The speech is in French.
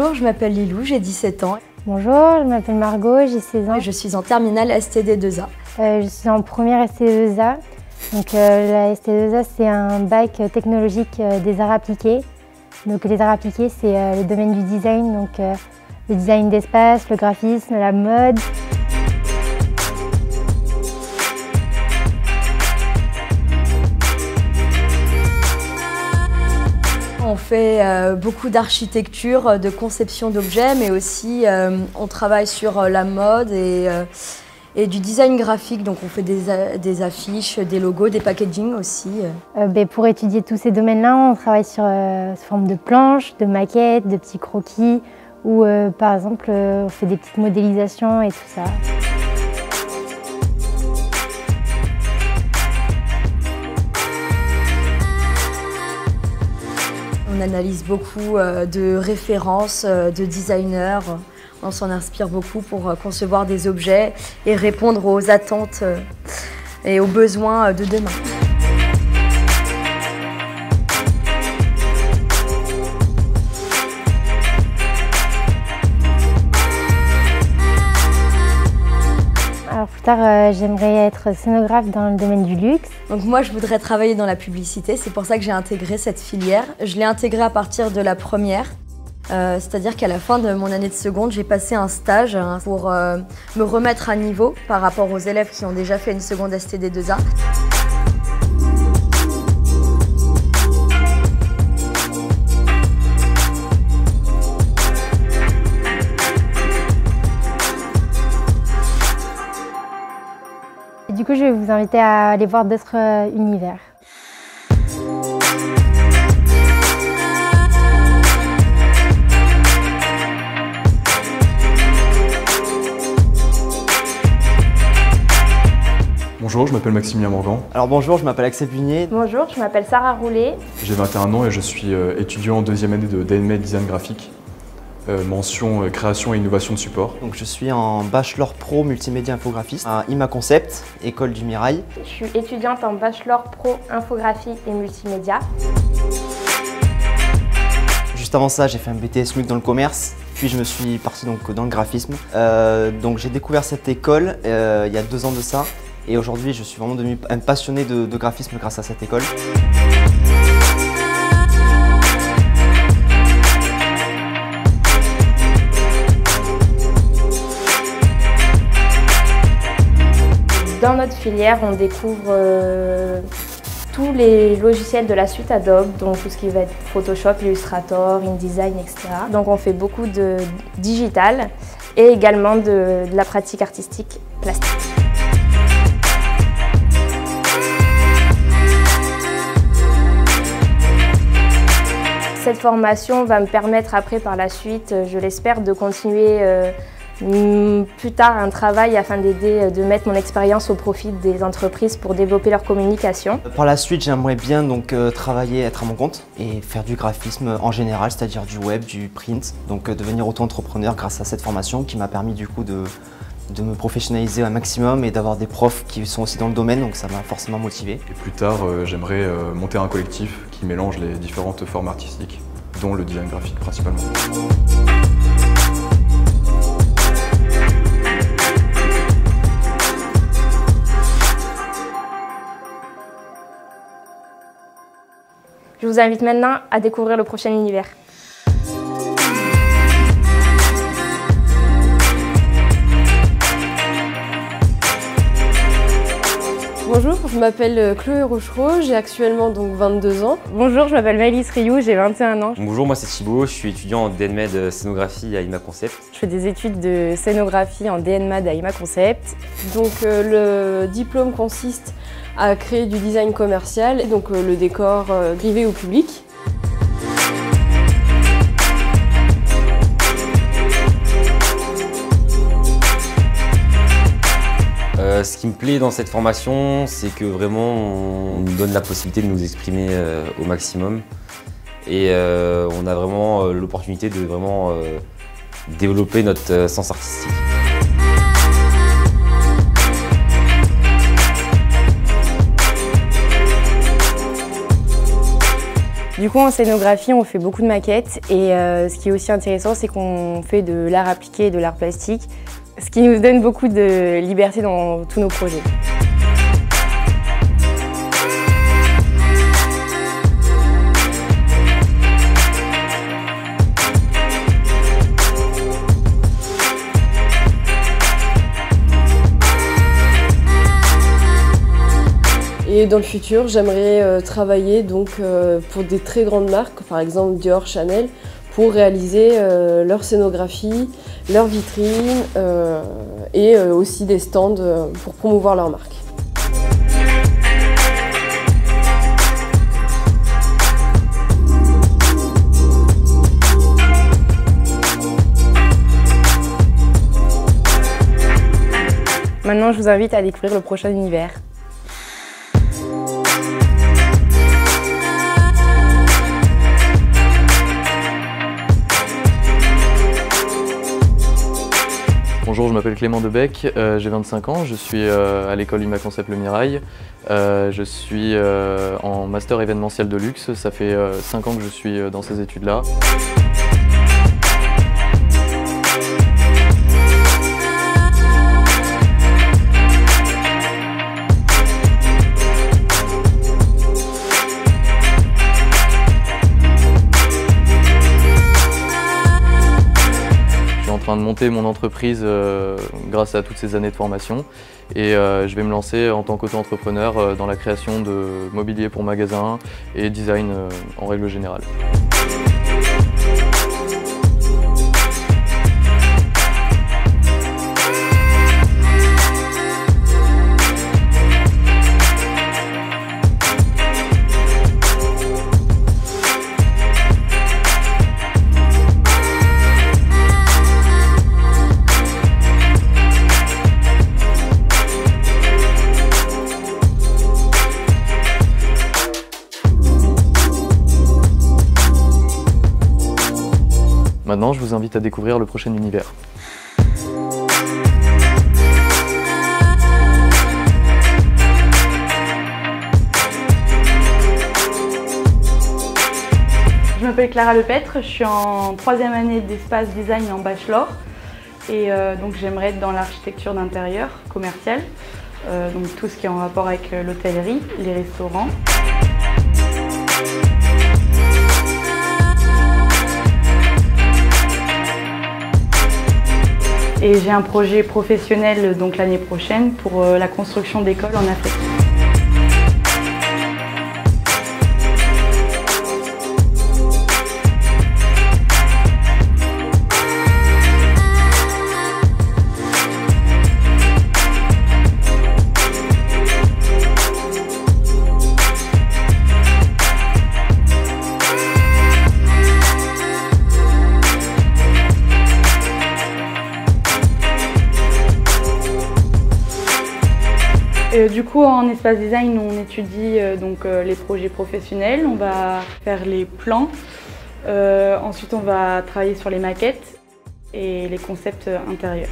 Bonjour, je m'appelle Lilou, j'ai 17 ans. Bonjour, je m'appelle Margot, j'ai 16 ans. Et je suis en terminale STD2A. Je suis en première STD2A. Donc, la STD2A, c'est un bac technologique des arts appliqués. Donc, les arts appliqués, c'est le domaine du design, donc le design d'espace, le graphisme, la mode. On fait beaucoup d'architecture, de conception d'objets, mais aussi on travaille sur la mode et du design graphique. Donc on fait des affiches, des logos, des packaging aussi. Pour étudier tous ces domaines-là, on travaille sur forme de planches, de maquettes, de petits croquis, ou par exemple on fait des petites modélisations et tout ça. On analyse beaucoup de références, de designers. On s'en inspire beaucoup pour concevoir des objets et répondre aux attentes et aux besoins de demain. Alors plus tard, j'aimerais être scénographe dans le domaine du luxe. Donc moi, je voudrais travailler dans la publicité, c'est pour ça que j'ai intégré cette filière. Je l'ai intégrée à partir de la première, c'est-à-dire qu'à la fin de mon année de seconde, j'ai passé un stage pour me remettre à niveau par rapport aux élèves qui ont déjà fait une seconde STD2A. Du coup, je vais vous inviter à aller voir d'autres univers. Bonjour, je m'appelle Maximilien Morgan. Alors bonjour, je m'appelle Axel Bunier. Bonjour, je m'appelle Sarah Roulet. J'ai 21 ans et je suis étudiant en deuxième année de DNMed Design Graphique. Mention création et innovation de support. Donc je suis en bachelor pro multimédia infographiste à IMA Concept, école du Mirail. Je suis étudiante en bachelor pro infographie et multimédia. Juste avant ça, j'ai fait un BTS MUC dans le commerce, puis je me suis parti donc dans le graphisme. Donc j'ai découvert cette école il y a 2 ans de ça, et aujourd'hui je suis vraiment devenu un passionné de graphisme grâce à cette école. Dans notre filière, on découvre tous les logiciels de la suite Adobe, donc tout ce qui va être Photoshop, Illustrator, InDesign, etc. Donc on fait beaucoup de digital et également de la pratique artistique plastique. Cette formation va me permettre après par la suite, je l'espère, de continuer plus tard un travail afin d'aider, de mettre mon expérience au profit des entreprises pour développer leur communication. Par la suite, j'aimerais bien donc travailler, être à mon compte et faire du graphisme en général, c'est-à-dire du web, du print. Donc devenir auto-entrepreneur grâce à cette formation qui m'a permis du coup de me professionnaliser un maximum et d'avoir des profs qui sont aussi dans le domaine, donc ça m'a forcément motivé. Et plus tard, j'aimerais monter un collectif qui mélange les différentes formes artistiques, dont le design graphique principalement. Je vous invite maintenant à découvrir le prochain univers. Bonjour, je m'appelle Chloé Rochereau, j'ai actuellement donc 22 ans. Bonjour, je m'appelle Maëlys Rioux, j'ai 21 ans. Bonjour, moi c'est Thibaut, je suis étudiant en DNMed scénographie à IMA Concept. Je fais des études de scénographie en DNMed à IMA Concept. Donc le diplôme consiste à créer du design commercial, donc le décor privé ou public. Ce qui me plaît dans cette formation, c'est que vraiment on nous donne la possibilité de nous exprimer au maximum et on a vraiment l'opportunité de vraiment développer notre sens artistique. Du coup, en scénographie, on fait beaucoup de maquettes et ce qui est aussi intéressant, c'est qu'on fait de l'art appliqué et de l'art plastique, ce qui nous donne beaucoup de liberté dans tous nos projets. Et dans le futur, j'aimerais travailler donc, pour des très grandes marques, par exemple Dior, Chanel, pour réaliser leur scénographie, leurs vitrines et aussi des stands pour promouvoir leur marque. Maintenant, je vous invite à découvrir le prochain univers. Bonjour, je m'appelle Clément Debec, j'ai 25 ans, je suis à l'école IMA Concept Le Mirail. Je suis en master événementiel de luxe, ça fait 5 ans que je suis dans ces études-là. En train de monter mon entreprise grâce à toutes ces années de formation et je vais me lancer en tant qu'auto-entrepreneur dans la création de mobilier pour magasins et design en règle générale. Maintenant, je vous invite à découvrir le prochain univers. Je m'appelle Clara Lepêtre, je suis en 3e année d'espace design en bachelor et donc j'aimerais être dans l'architecture d'intérieur commercial, donc tout ce qui est en rapport avec l'hôtellerie, les restaurants. Et j'ai un projet professionnel donc l'année prochaine pour la construction d'écoles en Afrique. Du coup, en espace design, on étudie donc, les projets professionnels, on va faire les plans, ensuite on va travailler sur les maquettes et les concepts intérieurs.